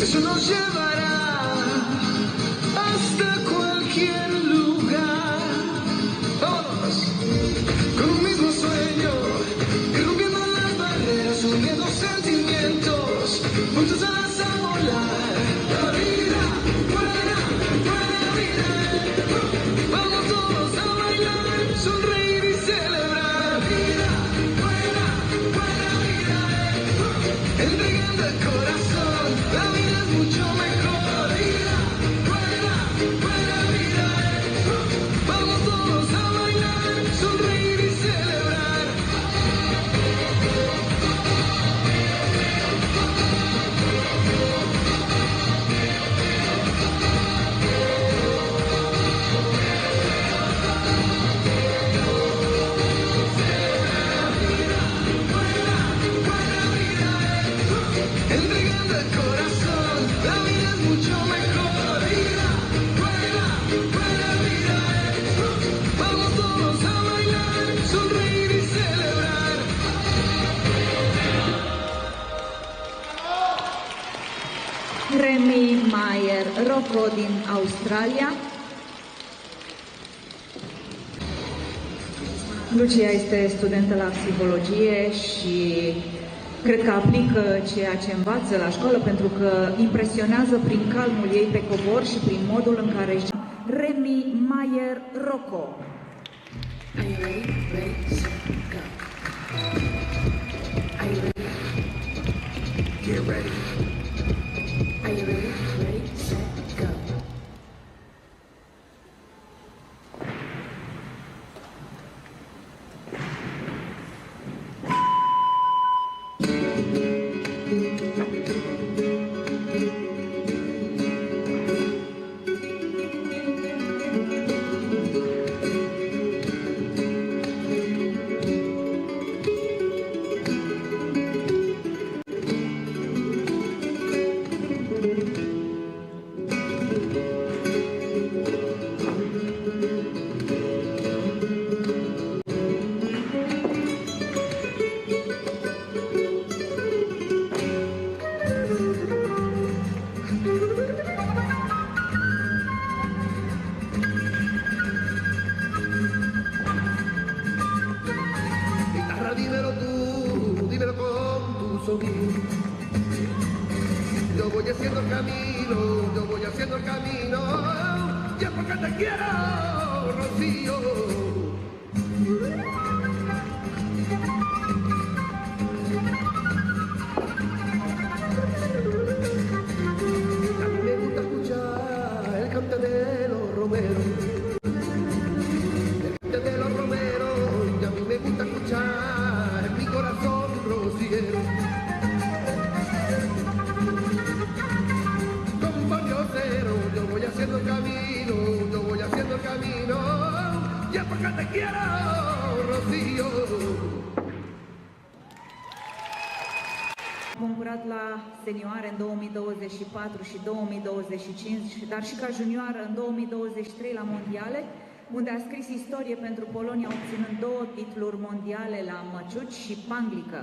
Eso nos llevará hasta cualquier lugar. Todos con un mismo sueño, irrumpiendo las barreras, uniendo sentimientos, juntos a volar. La vida, buena, buena vida. Vamos todos a bailar, sonreír y celebrar. La vida, buena, buena vida. Entregando el corazón, la vida es mucho mejor. La vida, buena, buena vida. Vamos todos a bailar, sonreír y celebrar. Entregando el corazón, la vida es mucho mejor. Vida, buena, buena vida. Vamos todos a bailar, sonreír y celebrar. Remy Mayer Rocco din Australia. Lucia este studentă la psihologie și cred că aplică ceea ce învață la școală pentru că impresionează prin calmul ei pe cobor și prin modul în care își... Remy Mayer Rocco. Are you ready? Ready, set, go. Are you ready? Get ready. Are you ready? Ready, set, go. Guitarra, dímelo tú, dímelo con tu sonido. Yo voy haciendo el camino, yo voy haciendo el camino. Y es porque te quiero, Rocío. A mí me gusta escuchar el cante de los romeros. De los romeros, y a mí me gusta escuchar en mi corazón rociero. Como un barriocero, yo voy haciendo el camino, yo voy haciendo el camino, y es porque te quiero, Rocío. Concurat la senioare în 2024 și 2025, dar și ca junioară în 2023 la mondiale, unde a scris istorie pentru Polonia, obținând 2 titluri mondiale la măciuci și panglică.